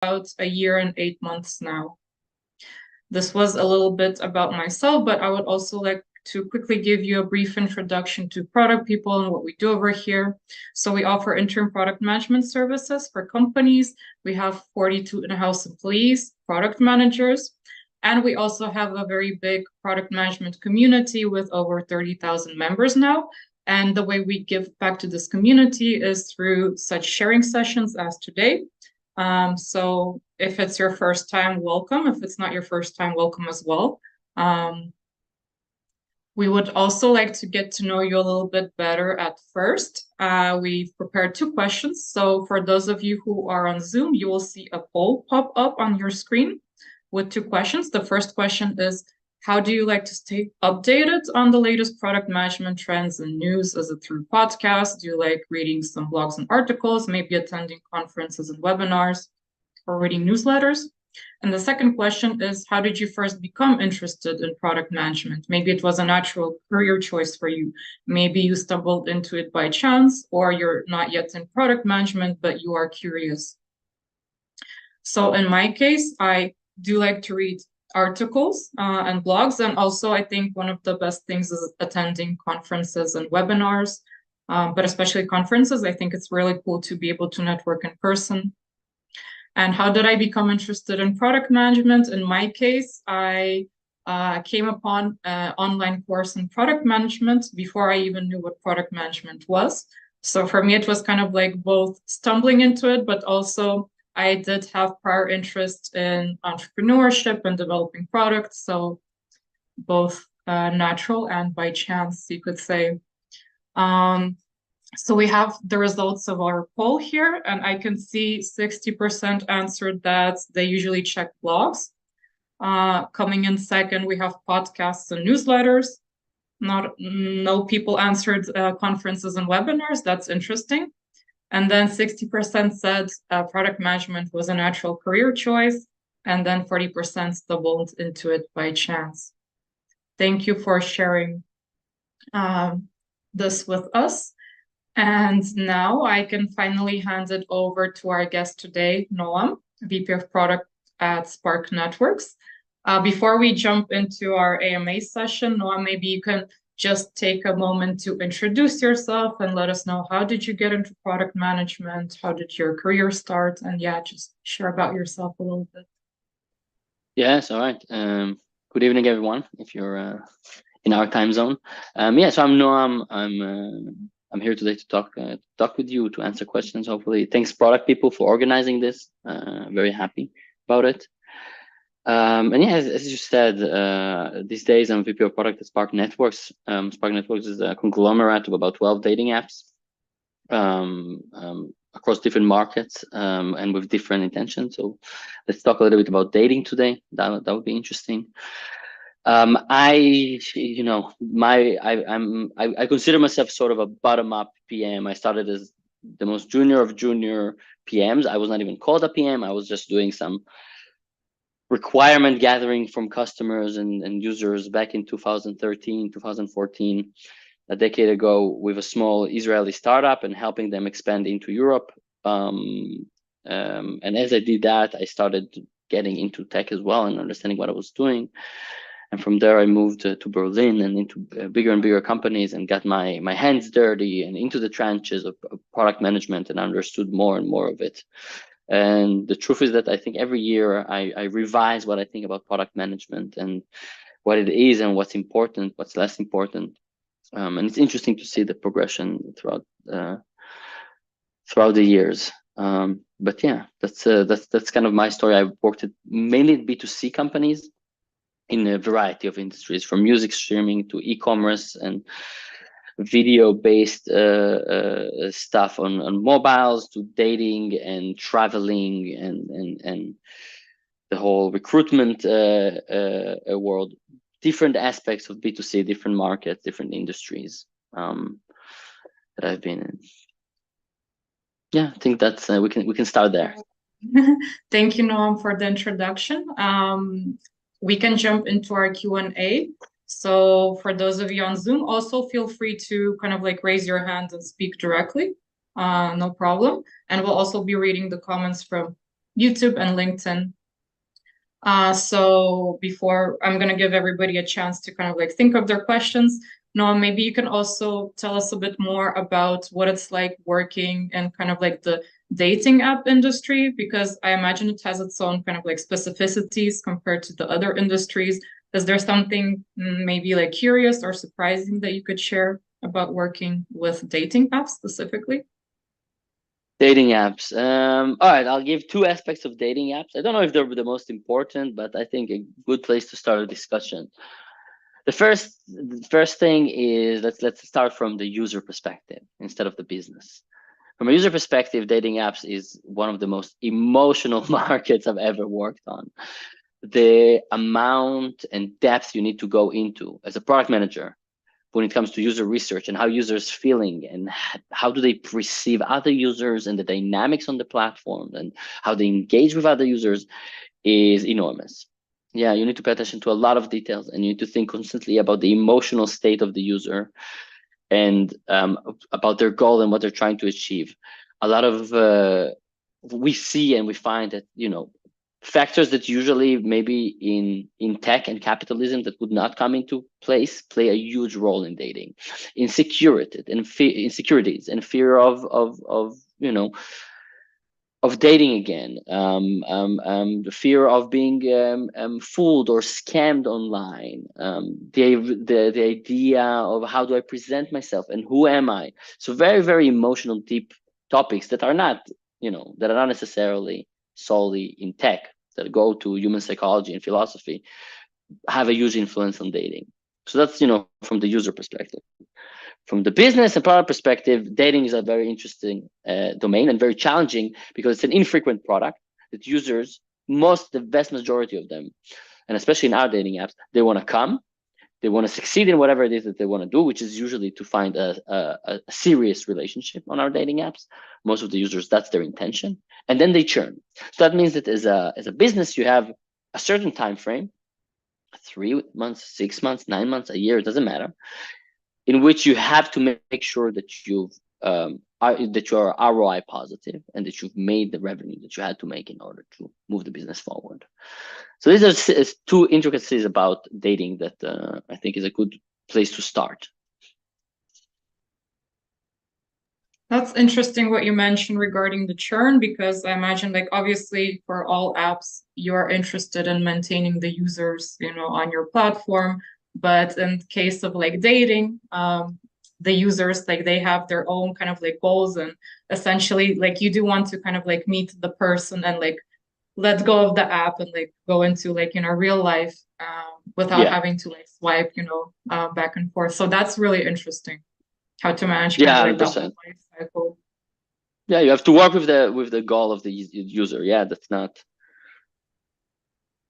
about a year and 8 months now. This was a little bit about myself, but I would also like to quickly give you a brief introduction to Product People and what we do over here. So we offer interim product management services for companies. We have 42 in-house employees, product managers, and we also have a very big product management community with over 30,000 members now. And the way we give back to this community is through such sharing sessions as today. So if it's your first time, welcome. If it's not your first time, welcome as well. We would also like to get to know you a little bit better at first. We've prepared 2 questions. So for those of you who are on Zoom, you will see a poll pop up on your screen with 2 questions. The first question is, how do you like to stay updated on the latest product management trends and news? Is it through podcasts? Do you like reading some blogs and articles, maybe attending conferences and webinars, or reading newsletters? And the second question is, how did you first become interested in product management? Maybe it was a natural career choice for you. Maybe you stumbled into it by chance, or you're not yet in product management, but you are curious. So in my case, I do like to read articles and blogs. And also, I think one of the best things is attending conferences and webinars, but especially conferences. I think it's really cool to be able to network in person. And how did I become interested in product management? In my case, I came upon an online course in product management before I even knew what product management was. So for me, it was kind of like both stumbling into it, but also I did have prior interest in entrepreneurship and developing products, so both natural and by chance, you could say. So we have the results of our poll here, and I can see 60% answered that they usually check blogs. Coming in second, we have podcasts and newsletters. No people answered conferences and webinars. That's interesting. And then 60% said product management was a natural career choice. And then 40% stumbled into it by chance. Thank you for sharing this with us. And now I can finally hand it over to our guest today, Noam, VP of Product at Spark Networks. Before we jump into our AMA session, Noam, maybe you can just take a moment to introduce yourself and let us know, how did you get into product management? How did your career start? And yeah, just share about yourself a little bit. Yes, all right. Good evening, everyone, if you're in our time zone. Yeah, so I'm Noam. I'm here today to talk with you, to answer questions, hopefully. Thanks, Product People, for organizing this. Very happy about it. And yeah, as you said, these days I'm VP of Product at Spark Networks. Spark Networks is a conglomerate of about 12 dating apps across different markets and with different intentions. So let's talk a little bit about dating today. That would be interesting. I consider myself sort of a bottom-up PM. I started as the most junior of junior PMs. I was not even called a PM. I was just doing some requirement gathering from customers and users back in 2013, 2014, a decade ago, with a small Israeli startup and helping them expand into Europe. And as I did that, I started getting into tech as well and understanding what I was doing. And from there, I moved to Berlin and into bigger and bigger companies and got my hands dirty and into the trenches of product management and understood more and more of it. And the truth is that I think every year I revise what I think about product management and what it is and what's important, what's less important. And it's interesting to see the progression throughout the years. But yeah, that's kind of my story. I've worked at mainly B2C companies in a variety of industries, from music streaming to e-commerce and video-based stuff on mobiles, to dating and traveling and the whole recruitment world. Different aspects of B2C, different markets, different industries that I've been in. Yeah, I think that's we can start there. Thank you, Noam, for the introduction. We can jump into our Q&A. So for those of you on Zoom, also feel free to kind of like raise your hand and speak directly. No problem. And we'll also be reading the comments from YouTube and LinkedIn. So before I'm going to give everybody a chance to kind of like think of their questions. Noam, maybe you can also tell us a bit more about what it's like working in kind of like the dating app industry, because I imagine it has its own kind of like specificities compared to the other industries. Is there something maybe like curious or surprising that you could share about working with dating apps specifically? Dating apps. All right, I'll give two aspects of dating apps. I don't know if they're the most important, but I think a good place to start a discussion. The first thing is let's start from the user perspective instead of the business. From a user perspective, dating apps is one of the most emotional markets I've ever worked on. The amount and depth you need to go into as a product manager when it comes to user research and how users feeling and how do they perceive other users and the dynamics on the platform and how they engage with other users is enormous. Yeah, you need to pay attention to a lot of details, and you need to think constantly about the emotional state of the user and about their goal and what they're trying to achieve. A lot of we see and we find that factors that usually maybe in tech and capitalism that would not come into place play a huge role in dating. Insecurity and insecurities and fear of dating again, the fear of being fooled or scammed online, the idea of how do I present myself and who am I. So very, very emotional, deep topics that are not necessarily solely in tech, that go to human psychology and philosophy, have a huge influence on dating. So that's from the user perspective. From the business and product perspective, dating is a very interesting domain and very challenging because it's an infrequent product that users, the vast majority of them, and especially in our dating apps, they want to come, they want to succeed in whatever it is that they want to do, which is usually to find a serious relationship on our dating apps. Most of the users, that's their intention, and then they churn. So that means that as a business, you have a certain time frame, 3 months, 6 months, 9 months, a year, it doesn't matter, in which you have to make sure that you are ROI positive and that you've made the revenue that you had to make in order to move the business forward. So these are two intricacies about dating that I think is a good place to start. That's interesting what you mentioned regarding the churn, because I imagine, like, obviously for all apps, you are interested in maintaining the users, on your platform. But in case of like dating, the users, like, they have their own kind of like goals, and essentially like you do want to kind of like meet the person and like let go of the app and like go into like real life without having to like swipe back and forth. So that's really interesting, how to manage kind of like that whole life cycle. Yeah, you have to work with the goal of the user. Yeah, that's not.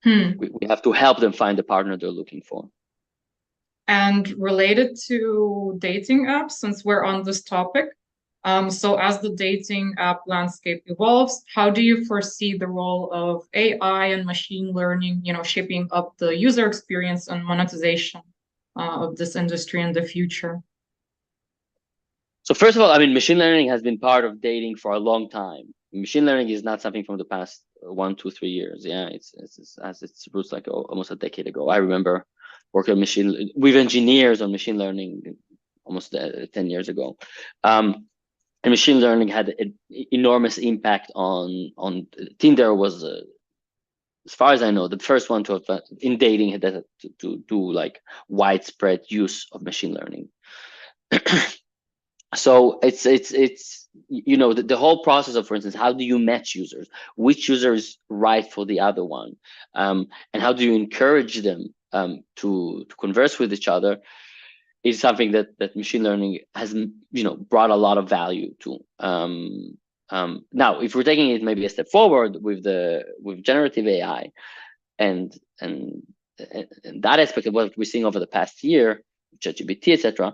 We have to help them find the partner they're looking for. And related to dating apps, since we're on this topic, so as the dating app landscape evolves, how do you foresee the role of AI and machine learning, shaping up the user experience and monetization of this industry in the future? So first of all, I mean, machine learning has been part of dating for a long time. Machine learning is not something from the past 1, 2, 3 years. Yeah, it's has its roots like almost a decade ago. I remember working with engineers on machine learning almost 10 years ago. And machine learning had an enormous impact on Tinder was, as far as I know, the first one to have in dating had to do like widespread use of machine learning. So it's the whole process of, for instance, how do you match users, which user is right for the other one, and how do you encourage them to converse with each other, is something that machine learning has brought a lot of value to. Now, if we're taking it maybe a step forward with generative AI and that aspect of what we're seeing over the past year, ChatGPT, etc.,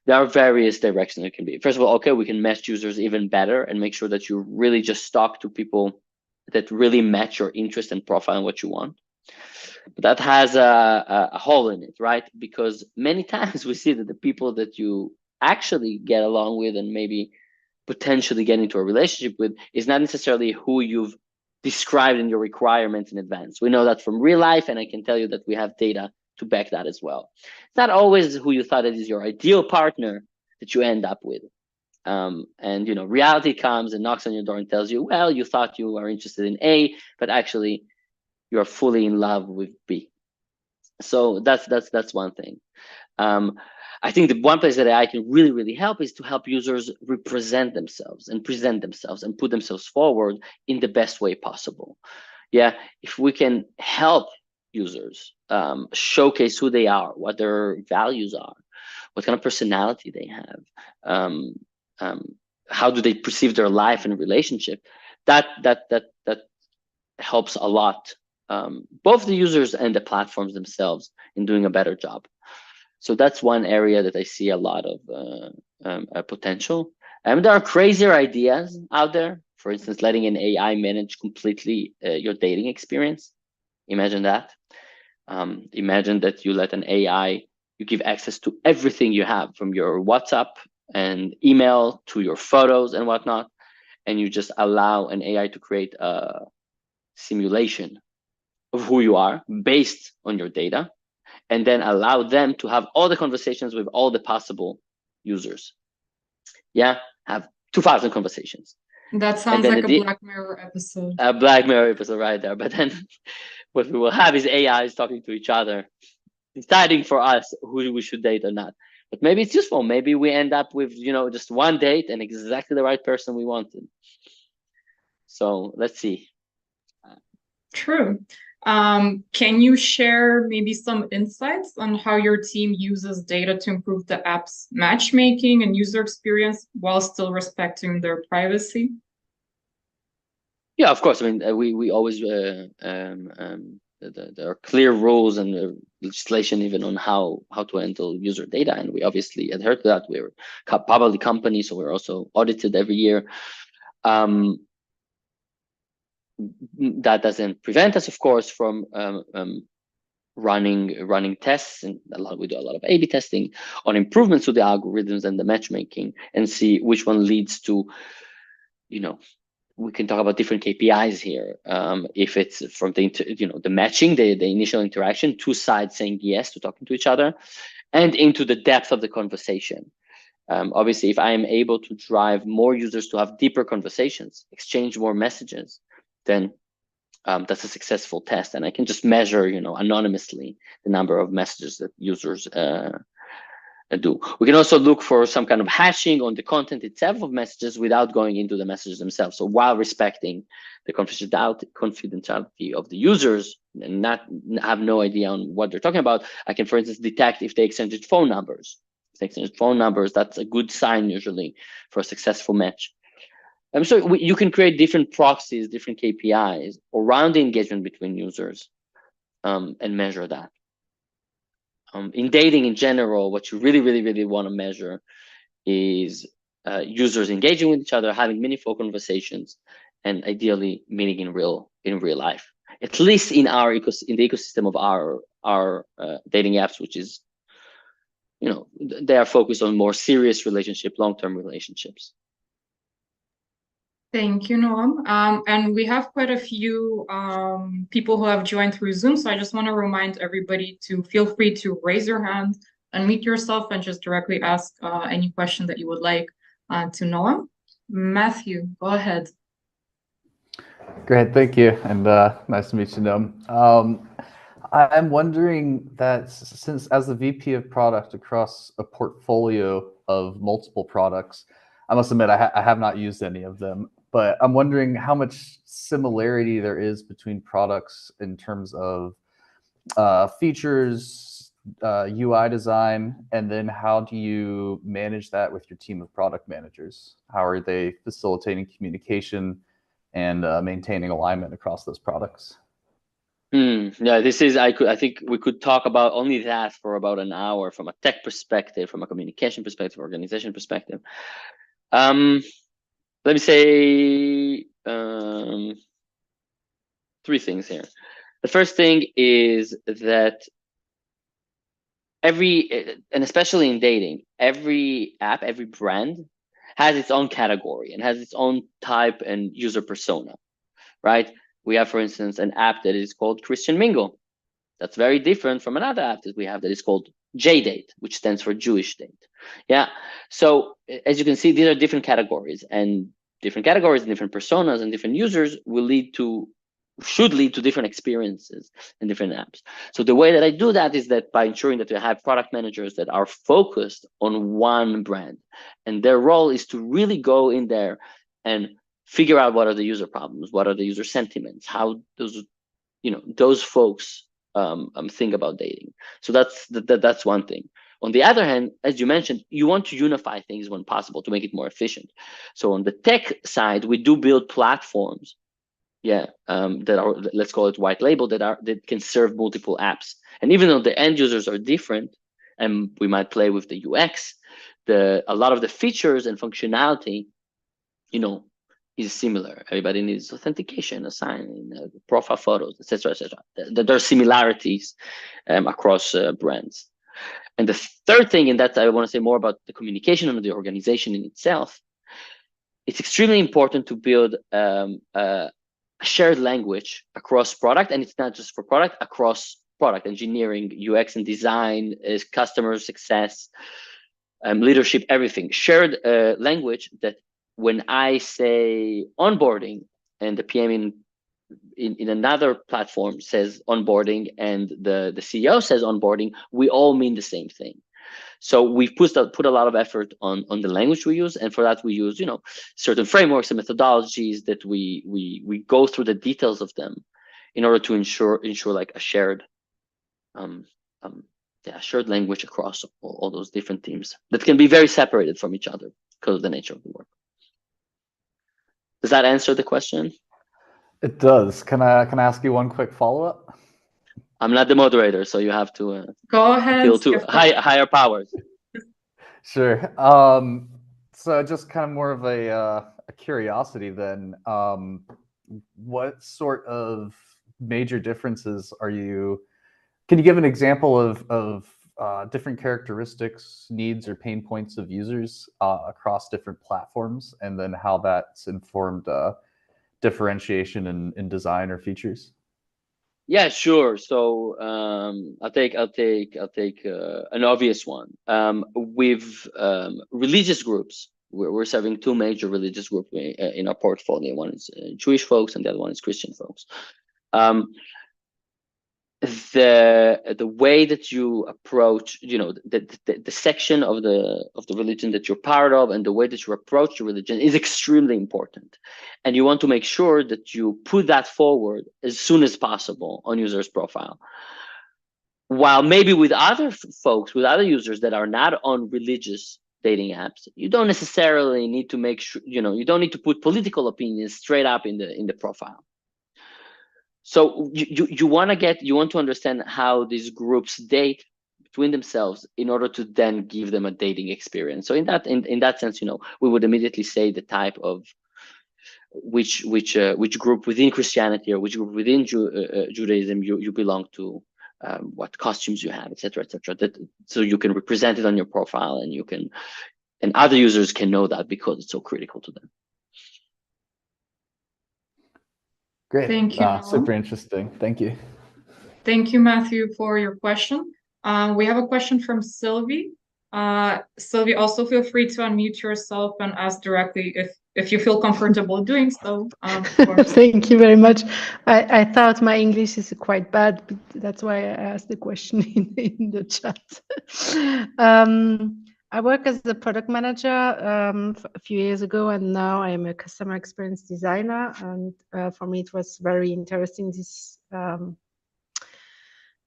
there are various directions it can be. First of all, okay, we can match users even better and make sure that you really just talk to people that really match your interest and profile and what you want. But that has a hole in it, right? Because many times we see that the people that you actually get along with and maybe potentially get into a relationship with is not necessarily who you've described in your requirements in advance. We know that from real life, and I can tell you that we have data to back that as well. It's not always who you thought it is your ideal partner that you end up with. And reality comes and knocks on your door and tells you, well, you thought you are interested in A, but actually you're fully in love with B. So that's one thing. I think the one place that AI can really, really help is to help users represent themselves and present themselves and put themselves forward in the best way possible. Yeah, if we can help users showcase who they are, what their values are, what kind of personality they have, how do they perceive their life and relationship, that helps a lot, both the users and the platforms themselves in doing a better job. So that's one area that I see a lot of potential. And there are crazier ideas out there. For instance, letting an AI manage completely your dating experience. Imagine that. Imagine that you let an AI, you give access to everything you have, from your WhatsApp and email to your photos and whatnot, and you just allow an AI to create a simulation of who you are based on your data, and then allow them to have all the conversations with all the possible users. Yeah, have 2,000 conversations. That sounds like a Black Mirror episode. A Black Mirror episode right there. But then what we will have is AIs talking to each other, deciding for us who we should date or not. But maybe it's useful. Maybe we end up with, just one date and exactly the right person we wanted. So let's see. True. Can you share maybe some insights on how your team uses data to improve the app's matchmaking and user experience while still respecting their privacy? Yeah, of course. I mean, we always there are clear rules and legislation even on how to handle user data, and we obviously adhere to that. We're a public company, so we're also audited every year. That doesn't prevent us, of course, from running tests, and we do a lot of A/B testing on improvements to the algorithms and the matchmaking, and see which one leads to, we can talk about different KPIs here. If it's from the matching, the initial interaction, two sides saying yes to talking to each other, and into the depth of the conversation. Obviously, if I am able to drive more users to have deeper conversations, exchange more messages, then that's a successful test, and I can just measure, anonymously the number of messages that users do. We can also look for some kind of hashing on the content itself of messages without going into the messages themselves. So while respecting the confidentiality of the users and not have no idea on what they're talking about, I can, for instance, detect if they exchanged phone numbers. If they exchanged phone numbers, that's a good sign usually for a successful match. So you can create different proxies, different KPIs around the engagement between users, and measure that. In dating in general, what you really, really, really want to measure is users engaging with each other, having meaningful conversations, and ideally meeting in real life. At least in the ecosystem of our dating apps, which is, they are focused on more serious relationship, long-term relationships. Thank you, Noam. And we have quite a few people who have joined through Zoom, so I just want to remind everybody to feel free to raise your hand, unmute yourself, and just directly ask any question that you would like to Noam. Matthew, go ahead. Great, thank you, and nice to meet you, Noam. I'm wondering that since as the VP of product across a portfolio of multiple products, I must admit I have not used any of them, but I'm wondering how much similarity there is between products in terms of features, UI design, and then how do you manage that with your team of product managers? How are they facilitating communication and maintaining alignment across those products? Yeah, I think we could talk about only that for about an hour, from a tech perspective, from a communication perspective, organization perspective. Let me say three things here. The first thing is that and especially in dating, every app, every brand has its own category and has its own type and user persona, right? We have, for instance, an app that is called Christian Mingle. That's very different from another app that we have that is called JDate, which stands for Jewish date. Yeah. So as you can see, these are different categories, and different categories and different personas and different users should lead to different experiences in different apps. So the way that I do that is that by ensuring that we have product managers that are focused on one brand, and their role is to really go in there and figure out what are the user problems, what are the user sentiments, how those folks think about dating. So that's one thing. On the other hand, as you mentioned, you want to unify things when possible to make it more efficient. So on the tech side, we do build platforms, that are, let's call it white label, that can serve multiple apps. And even though the end users are different, and we might play with the UX, a lot of the features and functionality, is similar. Everybody needs authentication, assigning, profile photos, etc., etc. There are similarities across brands. And the third thing, and that I want to say more about the communication of the organization in itself, it's extremely important to build a shared language across product, and it's not just for product, across product engineering, UX and design, is customer success, leadership, everything. Shared language that when I say onboarding and the PM in another platform says onboarding and the CEO says onboarding, we all mean the same thing. So we've put a lot of effort on the language we use, and for that we use certain frameworks and methodologies that we go through the details of them in order to ensure like a shared shared language across all those different teams that can be very separated from each other because of the nature of the work. Does that answer the question? It does. Can I ask you one quick follow-up? I'm not the moderator, so you have to go ahead. Appeal to higher powers. Sure. So just kind of more of a curiosity then. What sort of major differences can you give an example of different characteristics, needs, or pain points of users across different platforms, and then how that's informed differentiation in design or features? Yeah, sure. So I'll take an obvious one. With religious groups, we're serving two major religious groups in our portfolio. One is Jewish folks, and the other one is Christian folks. The way that you approach, the section of the religion that you're part of, and the way that you approach the religion is extremely important, and you want to make sure that you put that forward as soon as possible on users' profile. While maybe with other folks, with other users that are not on religious dating apps, you don't necessarily need to make sure, you don't need to put political opinions straight up in the profile. So you want to understand how these groups date between themselves in order to then give them a dating experience. So in that sense, we would immediately say the type of which group within Christianity or which group within Judaism you belong to, what costumes you have, etc., etc. So you can represent it on your profile, and other users can know that because it's so critical to them. Great. Thank you. Super interesting. Thank you. Thank you, Matthew, for your question. We have a question from Sylvie. Sylvie, also feel free to unmute yourself and ask directly if you feel comfortable doing so. Thank you very much. I thought my English is quite bad, but that's why I asked the question in the chat. I work as a product manager a few years ago, and now I am a customer experience designer. And for me, it was very interesting,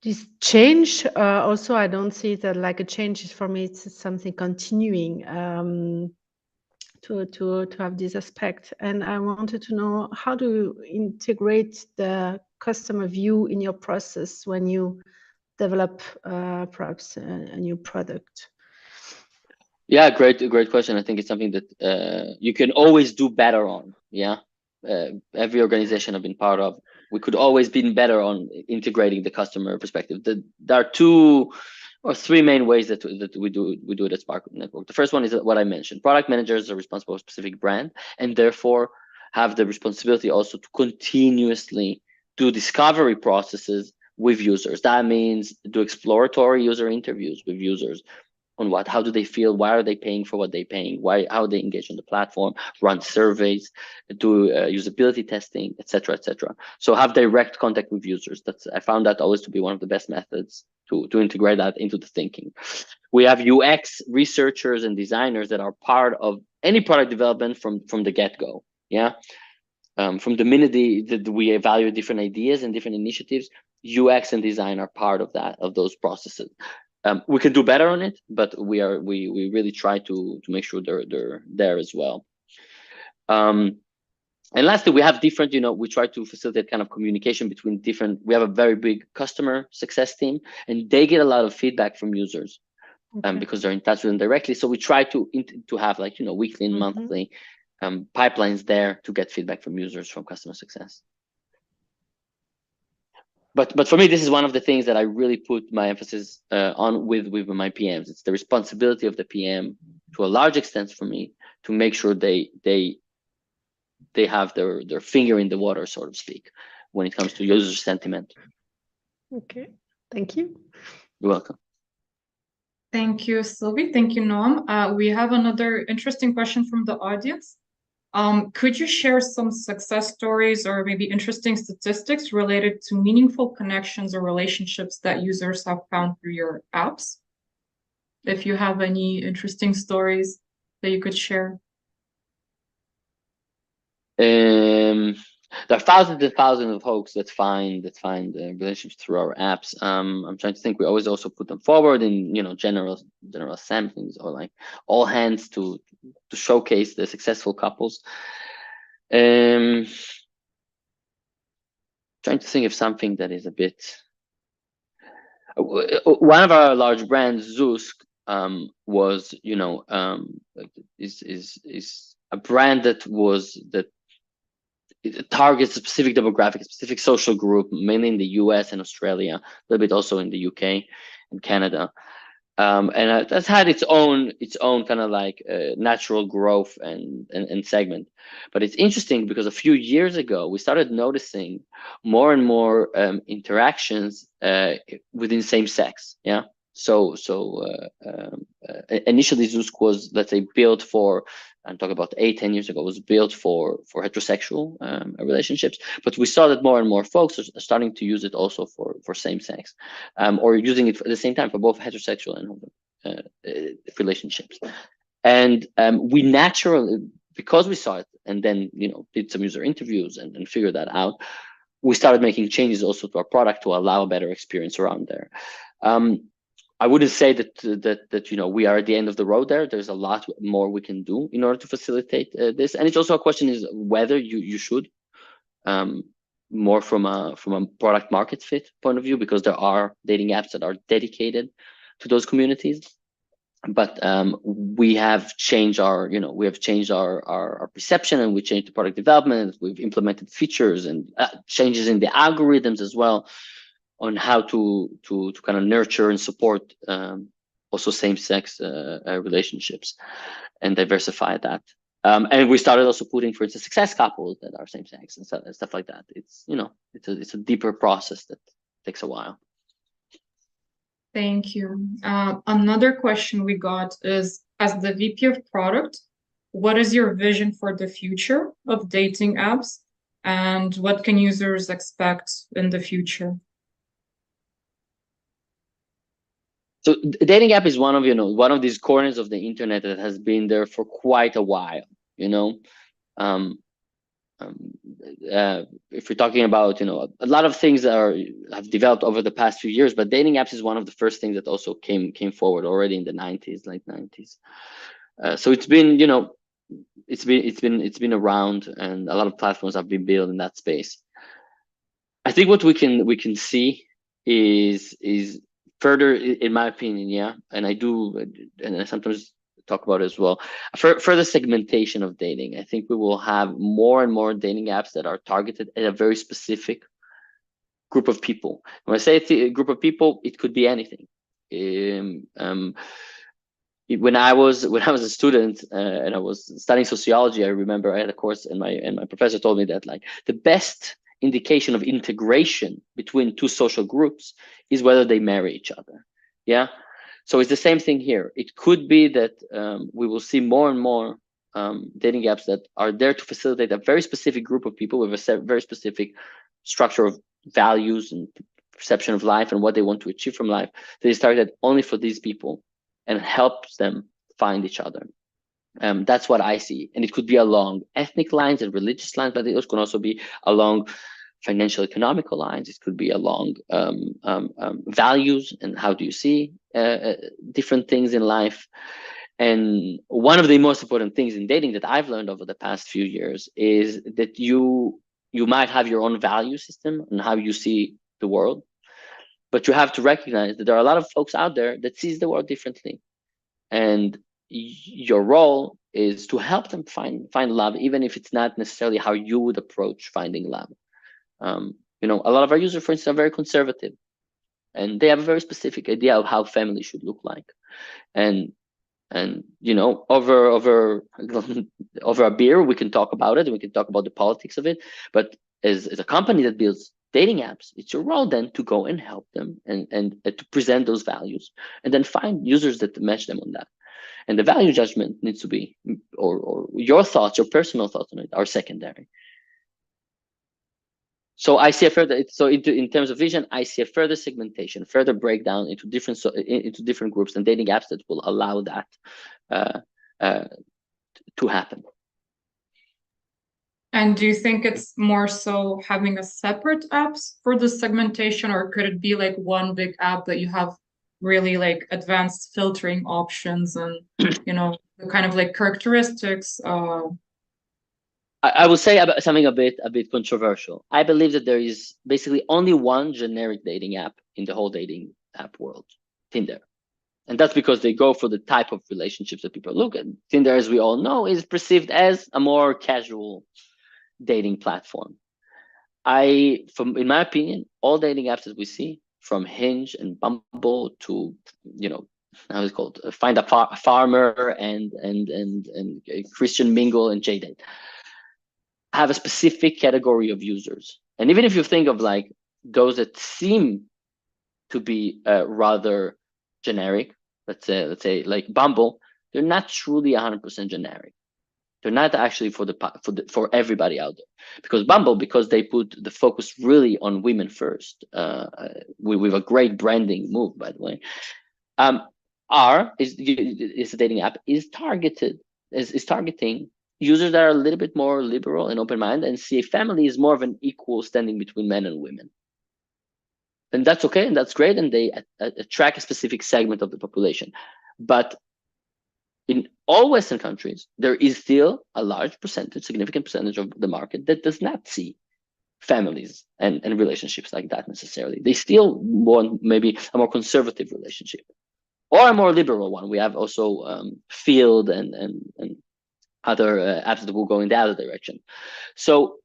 this change. Also, I don't see it like a change. For me, it's something continuing to have this aspect. And I wanted to know, how do you integrate the customer view in your process when you develop perhaps a new product? Yeah, great question. I think it's something that you can always do better on. Yeah, every organization I've been part of, we could always be better on integrating the customer perspective. There are 2 or 3 main ways that we do it at Spark Network. The first one is what I mentioned. Product managers are responsible for a specific brand, and therefore have the responsibility also to continuously do discovery processes with users. That means do exploratory user interviews with users on how do they feel, why are they paying for what they're paying, how they engage on the platform, run surveys, do usability testing, etc., etc. So have direct contact with users. I found that always to be one of the best methods to integrate that into the thinking. We have UX researchers and designers that are part of any product development from the get-go. Yeah, from the minute that we evaluate different ideas and different initiatives, UX and design are part of those processes. We can do better on it, but we really try to make sure they're there as well. And lastly, we have different, we try to facilitate kind of communication between different. We have a very big customer success team, and they get a lot of feedback from users, because they're in touch with them directly. So we try to have like weekly and monthly pipelines there to get feedback from users from customer success. But for me, this is one of the things that I really put my emphasis on with my PMs. It's the responsibility of the PM to a large extent for me to make sure they have their finger in the water, so to speak, when it comes to user sentiment. Okay, thank you. You're welcome. Thank you, Sylvie. Thank you, Noam. We have another interesting question from the audience. Could you share some success stories or maybe interesting statistics related to meaningful connections or relationships that users have found through your apps? If you have any interesting stories that you could share. There are thousands and thousands of folks that find relationships through our apps. I'm trying to think. We always also put them forward in general samplings or like all hands to showcase the successful couples. Trying to think of something that is a bit. One of our large brands, Zusk, was is a brand that it targets a specific demographic, a specific social group, mainly in the US and Australia, a little bit also in the UK and Canada. And that's had its own kind of like natural growth and segment. But it's interesting because a few years ago, we started noticing more and more interactions within same sex. Yeah. So initially Zusk was, let's say, built for, I'm talking about 8-10 years ago, was built for heterosexual relationships, but we saw that more and more folks are starting to use it also for same sex, or using it at the same time for both heterosexual and relationships. And we naturally, because we saw it and then did some user interviews and figured that out, we started making changes also to our product to allow a better experience around there. I wouldn't say that we are at the end of the road there. There's a lot more we can do in order to facilitate this, and it's also a question is whether you should more from a product market fit point of view, because there are dating apps that are dedicated to those communities. But we have changed our perception, and we changed the product development. We've implemented features and changes in the algorithms as well, on how to kind of nurture and support also same-sex relationships and diversify that. And we started also putting, for instance, success couples that are same-sex and stuff like that. It's it's a deeper process that takes a while. Thank you. Another question we got is, as the VP of product, what is your vision for the future of dating apps, and what can users expect in the future? So the dating app is one of these corners of the internet that has been there for quite a while. If we're talking about a lot of things that have developed over the past few years, but dating apps is one of the first things that also came forward already in the late 90s. So it's been it's been around, and a lot of platforms have been built in that space. I think what we can see is further, in my opinion, and I sometimes talk about it as well, further segmentation of dating. I think we will have more and more dating apps that are targeted at a very specific group of people. When I say it's a group of people, it could be anything. when I was a student and I was studying sociology, I remember I had a course and my professor told me that like the best indication of integration between two social groups is whether they marry each other. Yeah. So it's the same thing here. It could be that we will see more and more dating apps that are there to facilitate a very specific group of people with a very specific structure of values and perception of life and what they want to achieve from life. That is targeted only for these people and helps them find each other. That's what I see. And it could be along ethnic lines and religious lines, but it can also be along financial economical lines. It could be along values and how do you see different things in life. And one of the most important things in dating that I've learned over the past few years is that you might have your own value system and how you see the world, but you have to recognize that there are a lot of folks out there that sees the world differently. And your role is to help them find love, even if it's not necessarily how you would approach finding love. You know, a lot of our users, for instance, are very conservative, and they have a very specific idea of how family should look like. And you know, over a beer, we can talk about it, and we can talk about the politics of it. But as a company that builds dating apps, it's your role then to go and help them and to present those values, and then find users that match them on that. And the value judgment needs to be, or your thoughts, your personal thoughts on it are secondary. So I see a further, so in terms of vision, I see a further segmentation, further breakdown into different groups and dating apps that will allow that to happen. And do you think it's more so having a separate apps for the segmentation, or could it be like one big app that you have really like advanced filtering options and you know the kind of like characteristics? I will say about something a bit controversial. I believe that there is basically only one generic dating app in the whole dating app world, Tinder. And that's because they go for the type of relationships that people look at. Tinder, as we all know, is perceived as a more casual dating platform. In my opinion, all dating apps that we see, from Hinge and Bumble to, you know, how is it called, Find a Farmer and Christian Mingle and JDate, have a specific category of users. And even if you think of like those that seem to be rather generic, let's say like Bumble, they're not truly 100% generic. They're not actually for everybody out there, because they put the focus really on women first, with a great branding move, by the way. Is a dating app is targeting users that are a little bit more liberal and open-minded and see family is more of an equal standing between men and women. And that's okay, and that's great, and they attract a specific segment of the population. But in all Western countries, there is still a large percentage, significant percentage of the market that does not see families and relationships like that necessarily. They still want maybe a more conservative relationship or a more liberal one. We have also Field and other apps that will go in the other direction. So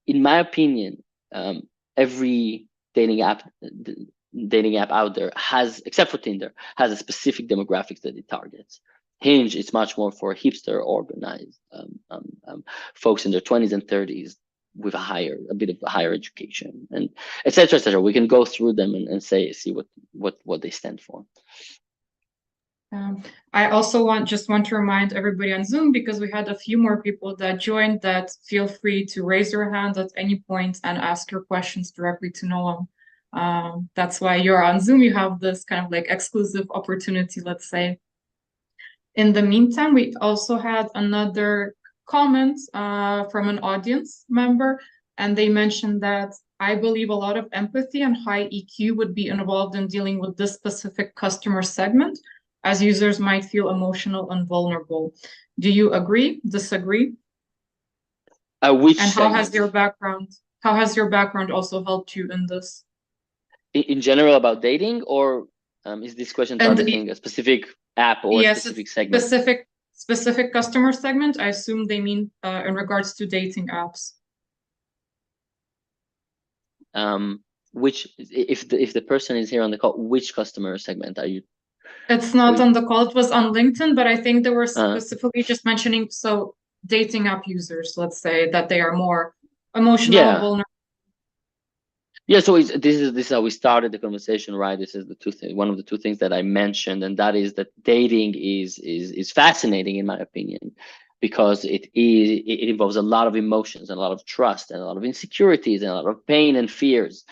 in my opinion, every dating app out there has, except for Tinder, has a specific demographics that it targets. Hinge is much more for hipster, organized folks in their 20s and 30s with a bit of a higher education, and et cetera, et cetera. We can go through them and see what they stand for. I also just want to remind everybody on Zoom, because we had a few more people that joined, that feel free to raise your hand at any point and ask your questions directly to Noam. That's why you're on Zoom. You have this kind of like exclusive opportunity, let's say. In the meantime, we also had another comment from an audience member, and they mentioned that I believe a lot of empathy and high EQ would be involved in dealing with this specific customer segment, as users might feel emotional and vulnerable. Do you agree, disagree? And how has your background also helped you in this? In general about dating, or is this question targeting a specific app or a specific segment? Specific customer segment. I assume they mean in regards to dating apps. Which, if the person is here on the call, which customer segment are you It's not Or- on the call, it was on LinkedIn, but I think they were Uh, specifically just mentioning, so dating app users, let's say, that they are more emotional, yeah. vulnerable. Yeah, so this is how we started the conversation, right? This is the one of the two things that I mentioned, and that is that dating is fascinating in my opinion, because it involves a lot of emotions and a lot of trust and a lot of insecurities and a lot of pain and fears.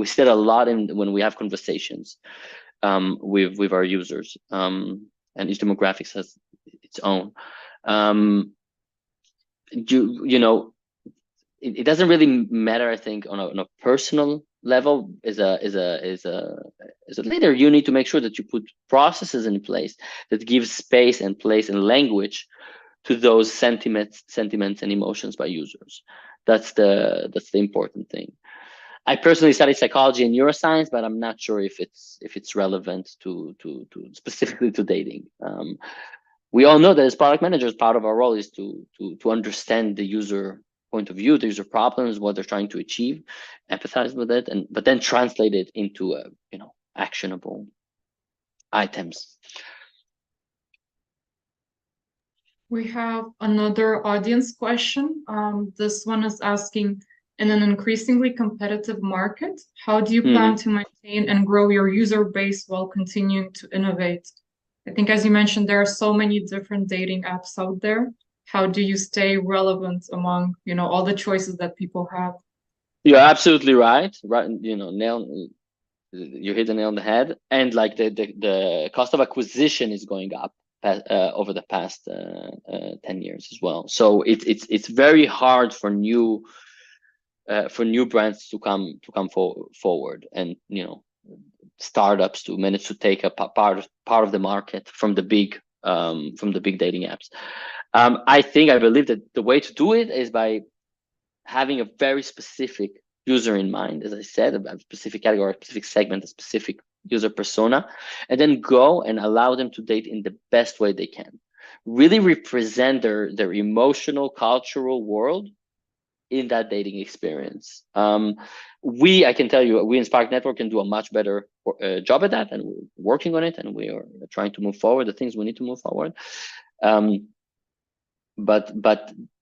We said a lot in when we have conversations with our users, and each demographics has its own. Um, you know, it doesn't really matter, I think, on a personal level. As a leader, you need to make sure that you put processes in place that give space and place and language to those sentiments and emotions by users. That's the important thing. I personally study psychology and neuroscience, but I'm not sure if it's relevant to specifically to dating. We all know that as product managers, part of our role is to understand the user point of view, the user problems, what they're trying to achieve, empathize with it, but then translate it into actionable items. We have another audience question. This one is asking, in an increasingly competitive market, how do you plan to maintain and grow your user base while continuing to innovate? I think, as you mentioned, there are so many different dating apps out there. How do you stay relevant among, all the choices that people have? You're absolutely right. Right, you hit the nail on the head. And like the cost of acquisition is going up over the past 10 years as well. So it's very hard for new brands to come forward, and startups to manage to take a part of the market from the big dating apps. I believe that the way to do it is by having a very specific user in mind, as I said, a specific category, a specific segment, a specific user persona, and then go and allow them to date in the best way they can. Really represent their emotional, cultural world in that dating experience. I can tell you, we in Spark Network can do a much better job at that, and we're working on it, and we are trying to move forward the things we need to move forward. But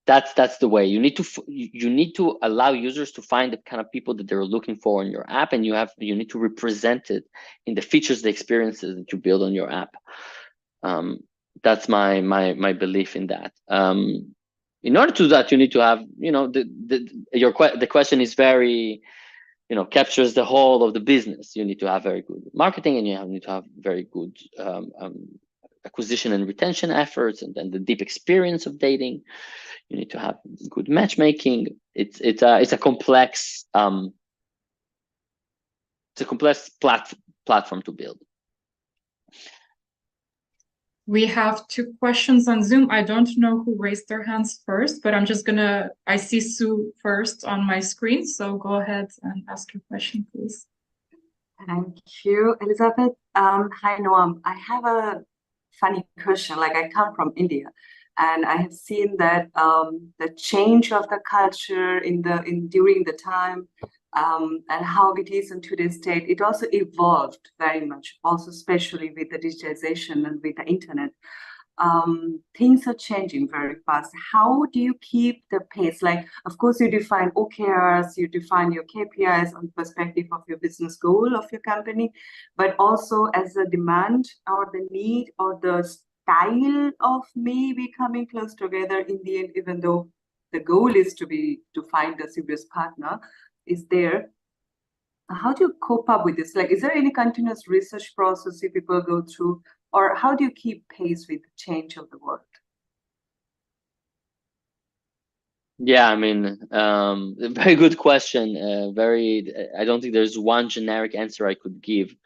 that's the way. You need to allow users to find the kind of people that they're looking for in your app, and you need to represent it in the features, the experiences that you build on your app. That's my belief in that. In order to do that, you need to have, the question is very, captures the whole of the business. You need to have very good marketing, and you need to have very good acquisition and retention efforts, and then the deep experience of dating. You need to have good matchmaking. It's a complex platform to build. We have two questions on Zoom. I don't know who raised their hands first, but I see Sue first on my screen. So go ahead and ask your question, please. Thank you, Elizabeth. Hi, Noam. I have a funny question. Like, I come from India, and I have seen that the change of the culture during the time, and how it is in today's state, it also evolved very much, also especially with the digitization and with the internet. Things are changing very fast. How do you keep the pace? Like, of course, you define OKRs, you define your KPIs on perspective of your business goal of your company, but also as a demand or the need or the style of maybe coming close together in the end, even though the goal is to find a serious partner, is there. How do you cope up with this? Like, is there any continuous research process you people go through, or how do you keep pace with the change of the world? Yeah, I mean, very good question. I don't think there's one generic answer I could give.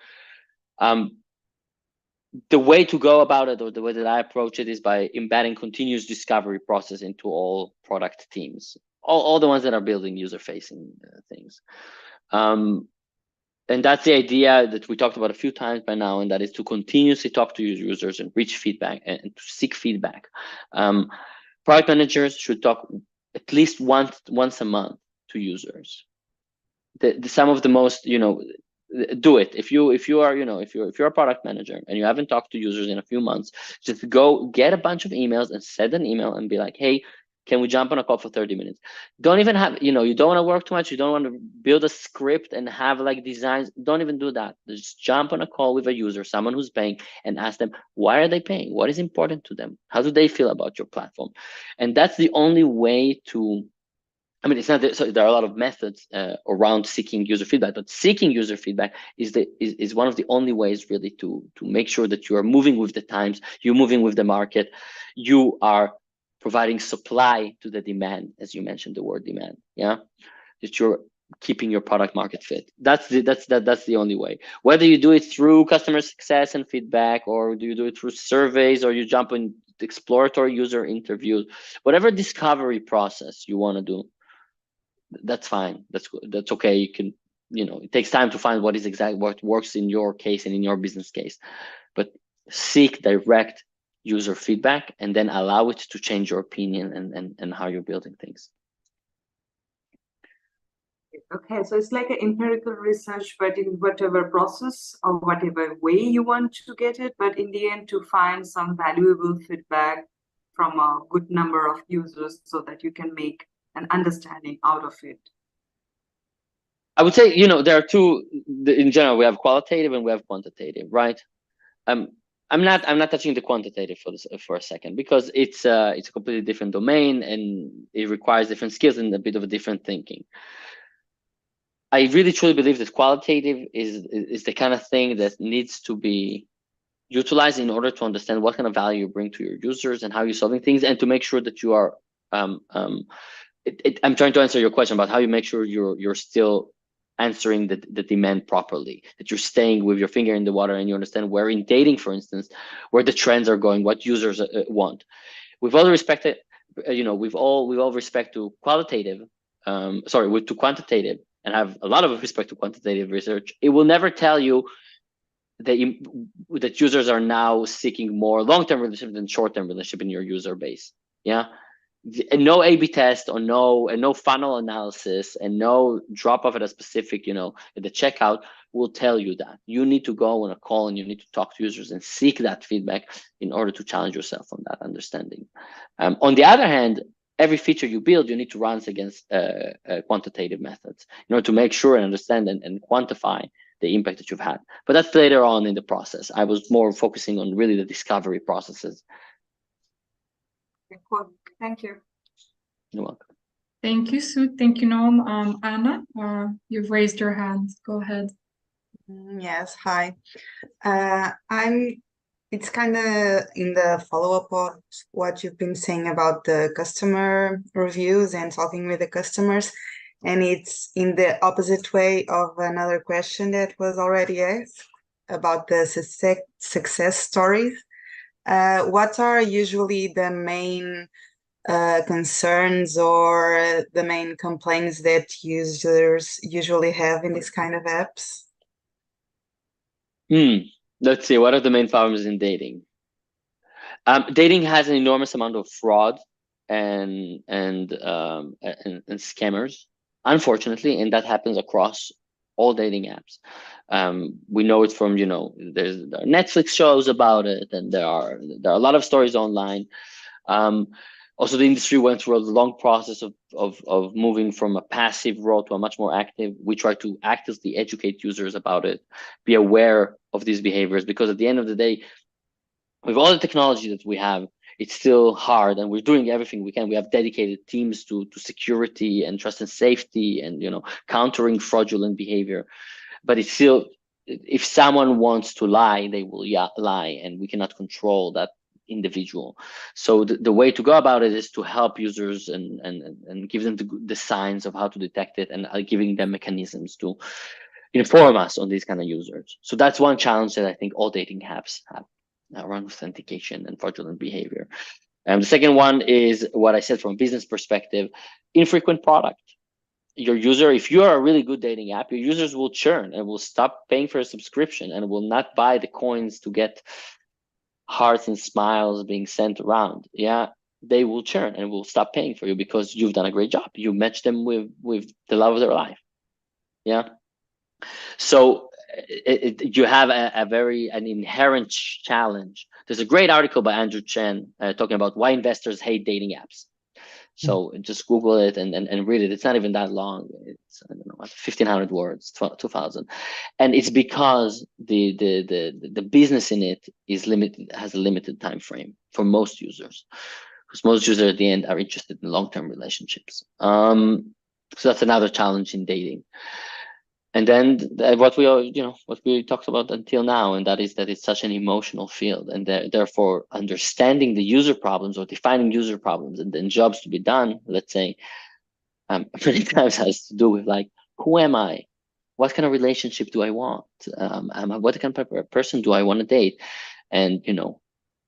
The way to go about it, or the way that I approach it, is by embedding continuous discovery process into all product teams, all the ones that are building user-facing things. And that's the idea that we talked about a few times by now, and that is to continuously talk to your users and reach feedback and to seek feedback. Product managers should talk at least once a month to users. Some of the most, do it. If you are, if you're a product manager and you haven't talked to users in a few months, just go get a bunch of emails and send an email and be like, hey, can we jump on a call for 30 minutes? Don't even have, you don't want to work too much. You don't want to build a script and have like designs. Don't even do that. Just jump on a call with a user, someone who's paying, and ask them, why are they paying? What is important to them? How do they feel about your platform? And that's the only way to, I mean, it's not that, so there are a lot of methods around seeking user feedback, but seeking user feedback is one of the only ways really to make sure that you are moving with the times, you're moving with the market, you are providing supply to the demand, as you mentioned the word demand, yeah, that you're keeping your product market fit. That's the only way. Whether you do it through customer success and feedback, or do you do it through surveys, or you jump in exploratory user interviews, whatever discovery process you want to do, that's fine. That's okay. You can, it takes time to find what works in your case and in your business case, but seek direct user feedback and then allow it to change your opinion and how you're building things. Okay, so it's like an empirical research, but in whatever process or whatever way you want to get it, but in the end to find some valuable feedback from a good number of users so that you can make an understanding out of it. I would say, there are two, in general, we have qualitative and we have quantitative, right? I'm not touching the quantitative for a second, because it's a completely different domain and it requires different skills and a bit of a different thinking. I really truly believe that qualitative is the kind of thing that needs to be utilized in order to understand what kind of value you bring to your users and how you're solving things, and to make sure that you are I'm trying to answer your question about how you make sure you're still answering the demand properly, that you're staying with your finger in the water and you understand where in dating, for instance, where the trends are going, what users want. With all respect, with all respect to qualitative, to quantitative, and have a lot of respect to quantitative research, it will never tell you that users are now seeking more long-term relationship than short-term relationship in your user base. Yeah. And no A/B test, or no funnel analysis, and no drop off at a specific, at the checkout will tell you that. You need to go on a call and you need to talk to users and seek that feedback in order to challenge yourself on that understanding. On the other hand, every feature you build, you need to run against quantitative methods in order to make sure and understand and quantify the impact that you've had. But that's later on in the process. I was more focusing on really the discovery processes. Cool. Thank you. You're welcome. Thank you, Sue. Thank you, Noam. Anna, you've raised your hand. Go ahead. Yes, hi. It's kind of in the follow-up of what you've been saying about the customer reviews and talking with the customers, and it's in the opposite way of another question that was already asked about the success stories. What are usually the main concerns or the main complaints that users usually have in this kind of apps? Let's see, what are the main problems in dating? Dating has an enormous amount of fraud and scammers, unfortunately, and that happens across all dating apps. We know it from, there are Netflix shows about it, and there are a lot of stories online. Also, the industry went through a long process of moving from a passive role to a much more active. We try to actively educate users about it, be aware of these behaviors, because at the end of the day, with all the technology that we have, it's still hard, and we're doing everything we can. We have dedicated teams to security and trust and safety and, countering fraudulent behavior. But it's still, if someone wants to lie, they will lie, and we cannot control that individual. So the way to go about it is to help users and give them the signs of how to detect it, and giving them mechanisms to inform us on these kind of users. So that's one challenge that I think all dating apps have around authentication and fraudulent behavior. And the second one is what I said from a business perspective: infrequent product. Your user, if you are a really good dating app, your users will churn and will stop paying for a subscription and will not buy the coins to get hearts and smiles being sent around. Yeah, they will churn and will stop paying for you because you've done a great job. You match them with the love of their life. Yeah. So you have an inherent challenge. There's a great article by Andrew Chen talking about why investors hate dating apps. So just Google it and read it. It's not even that long. It's, I don't know, 1,500 words, 2,000, and it's because the business in it is limited, has a limited time frame for most users, because most users at the end are interested in long-term relationships. So that's another challenge in dating. And then what we talked about until now, and that is that it's such an emotional field, and therefore understanding the user problems or defining user problems and then jobs to be done, let's say, many times has to do with like, who am I? What kind of relationship do I want? What kind of person do I want to date? And, you know,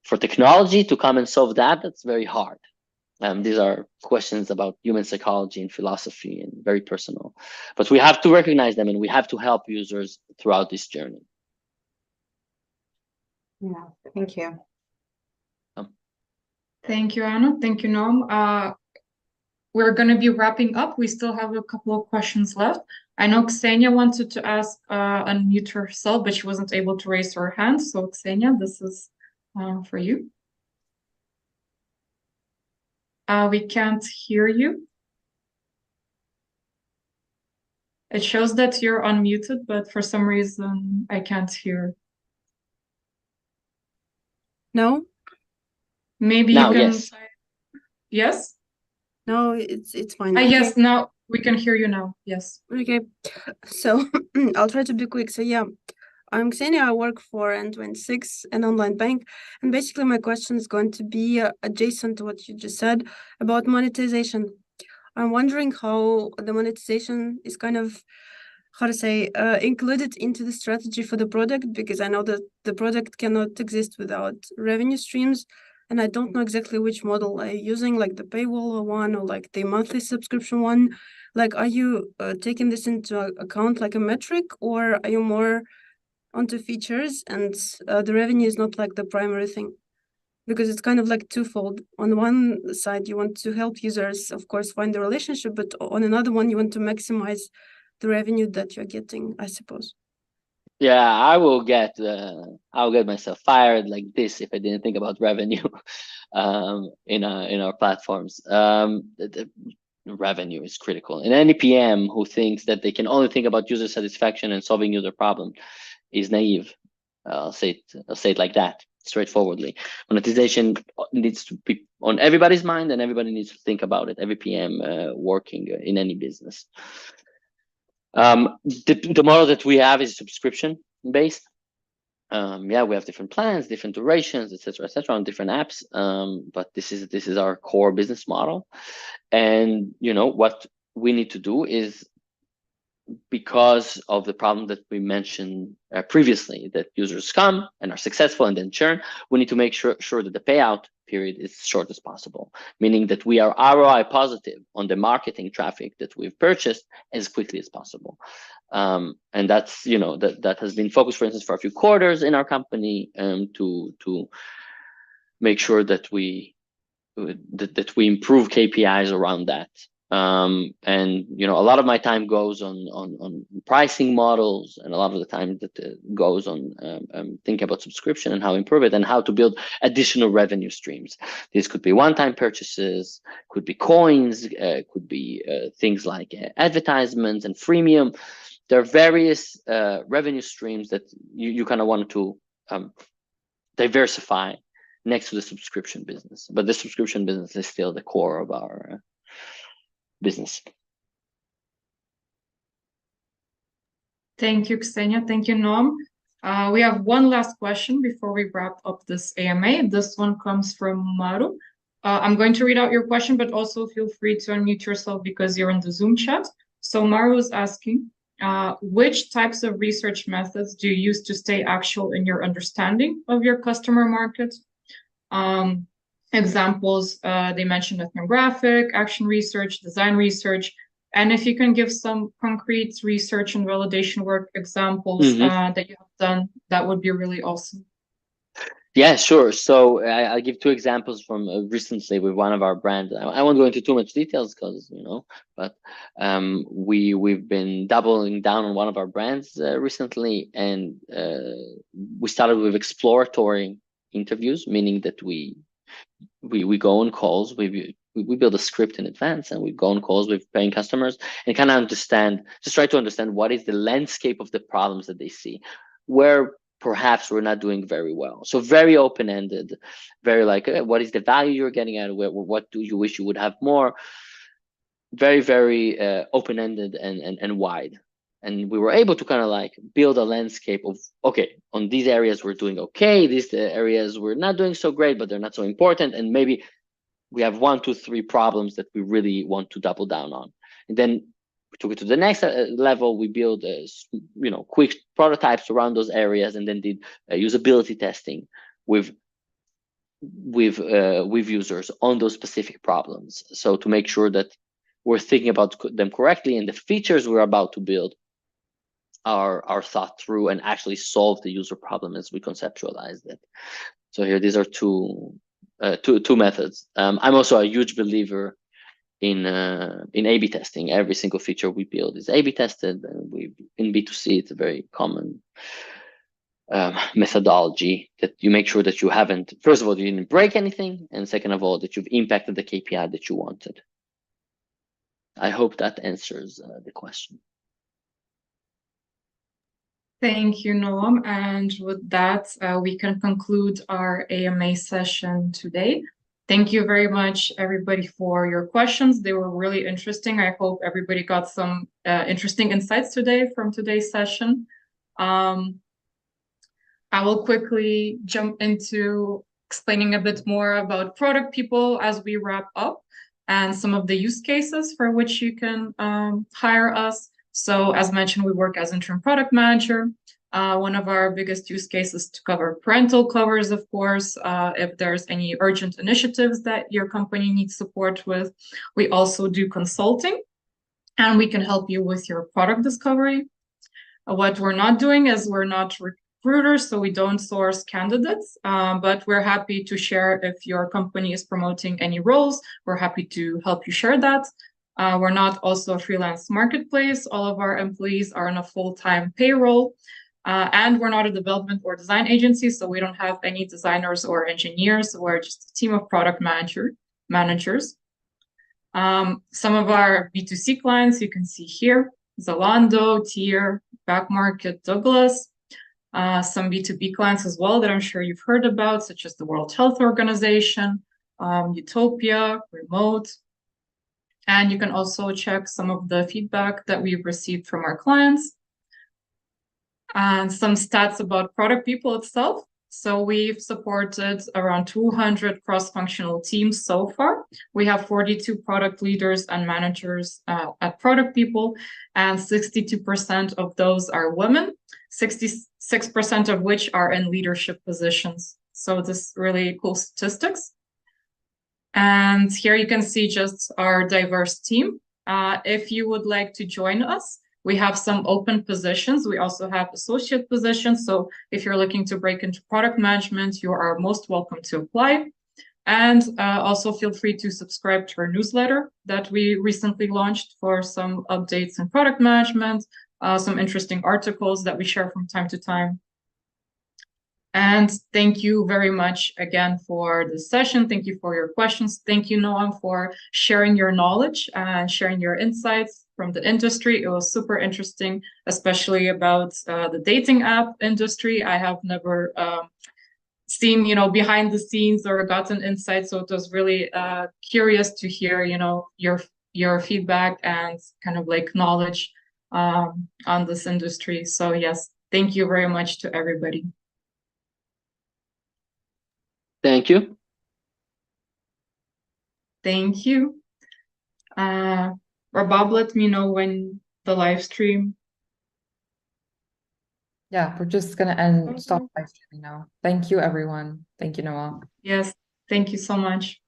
for technology to come and solve that, that's very hard. These are questions about human psychology and philosophy and very personal, but we have to recognize them and we have to help users throughout this journey. Yeah, thank you. Thank you, Anna. Thank you, Noam. We're going to be wrapping up. We still have a couple of questions left. I know Ksenia wanted to ask, unmute herself, but she wasn't able to raise her hand. So Ksenia, this is for you. We can't hear you. It shows that you're unmuted, but for some reason I can't hear. No? Maybe now, you can. Yes. Yes? No, it's fine. Yes, now we can hear you now. Yes. Okay. So I'll try to be quick. So yeah, I'm Ksenia. I work for N26, an online bank. And basically my question is going to be adjacent to what you just said about monetization. I'm wondering how the monetization is kind of, how to say, included into the strategy for the product, because I know that the product cannot exist without revenue streams. And I don't know exactly which model are you using, like the paywall one or like the monthly subscription one. Like, are you taking this into account like a metric, or are you more onto features and the revenue is not like the primary thing? Because it's kind of like twofold. On one side, you want to help users, of course, find the relationship, but on another one, you want to maximize the revenue that you're getting, I suppose. Yeah, I'll get myself fired like this if I didn't think about revenue in our platforms. The revenue is critical. And any PM who thinks that they can only think about user satisfaction and solving user problem is naive. I'll say it like that, straightforwardly. Monetization needs to be on everybody's mind, and everybody needs to think about it. Every PM working in any business. The model that we have is subscription based. Yeah, we have different plans, different durations, etc., on different apps. But this is our core business model, and you know what we need to do is, because of the problem that we mentioned previously, that users come and are successful and then churn, we need to make sure that the payout period is as short as possible, meaning that we are ROI positive on the marketing traffic that we've purchased as quickly as possible. And that's, you know, that has been focused, for instance, for a few quarters in our company, to make sure that we improve KPIs around that. And you know, a lot of my time goes on pricing models, and a lot of the time that goes on thinking about subscription and how to improve it and how to build additional revenue streams. These could be one-time purchases, could be coins, could be things like advertisements and freemium. There are various revenue streams that you kind of want to diversify next to the subscription business, but the subscription business is still the core of our business. Thank you, Ksenia. Thank you, Noam. We have one last question before we wrap up this AMA. This one comes from Maru. I'm going to read out your question, but also feel free to unmute yourself because you're in the Zoom chat. So Maru is asking, which types of research methods do you use to stay actual in your understanding of your customer market? Examples, they mentioned ethnographic, action research, design research, and if you can give some concrete research and validation work examples that you have done, that would be really awesome. Yeah, sure. So I'll give two examples from recently with one of our brands. I won't go into too much details because, but we've been doubling down on one of our brands recently, and we started with exploratory interviews, meaning that we go on calls. We build a script in advance, and we go on calls with paying customers and kind of try to understand what is the landscape of the problems that they see, where perhaps we're not doing very well. So very open-ended, very like, what is the value you're getting at? What do you wish you would have more? Very, very open-ended and wide. And we were able to kind of like build a landscape of, okay, on these areas we're doing okay, these areas we're not doing so great, but they're not so important. And maybe we have 1, 2, 3 problems that we really want to double down on. And then we took it to the next level. We built, quick prototypes around those areas, and then did usability testing with users on those specific problems. So to make sure that we're thinking about them correctly, and the features we're about to build are thought through and actually solve the user problem as we conceptualized it. So here, these are two methods. I'm also a huge believer in A/B testing. Every single feature we build is A/B tested, and in B2C it's a very common methodology that you make sure that you haven't, first of all, you didn't break anything, and second of all, that you've impacted the KPI that you wanted. I hope that answers the question. Thank you, Noam. And with that, we can conclude our AMA session today. Thank you very much, everybody, for your questions. They were really interesting. I hope everybody got some interesting insights today from today's session. I will quickly jump into explaining a bit more about product people as we wrap up, and some of the use cases for which you can hire us. So as mentioned, we work as interim product manager. One of our biggest use cases to cover parental covers, of course, if there's any urgent initiatives that your company needs support with. We also do consulting, and we can help you with your product discovery. What we're not doing is we're not recruiters, so we don't source candidates, but we're happy to share if your company is promoting any roles. We're happy to help you share that. We're not also a freelance marketplace. All of our employees are on a full-time payroll, and we're not a development or design agency, so we don't have any designers or engineers. We're just a team of product managers. Some of our B2C clients you can see here: Zalando, Tier, Backmarket, Douglas. Some B2B clients as well that I'm sure you've heard about, such as the World Health Organization, Utopia, Remote. And you can also check some of the feedback that we've received from our clients. And some stats about product people itself. So we've supported around 200 cross-functional teams so far. We have 42 product leaders and managers at Product People, and 62% of those are women, 66% of which are in leadership positions. So this really cool statistics. And here you can see just our diverse team. If you would like to join us, we have some open positions. We also have associate positions. So if you're looking to break into product management, you are most welcome to apply. And also feel free to subscribe to our newsletter that we recently launched for some updates in product management, some interesting articles that we share from time to time. And thank you very much again for this session. Thank you for your questions. Thank you, Noam, for sharing your knowledge and sharing your insights from the industry. It was super interesting, especially about the dating app industry. I have never seen, behind the scenes or gotten insights. So it was really curious to hear, your feedback and kind of like knowledge on this industry. So yes, thank you very much to everybody. Thank you. Thank you. Rabab, let me know when the live stream. Yeah, we're just gonna stop live streaming now. Thank you, everyone. Thank you, Noah. Yes, thank you so much.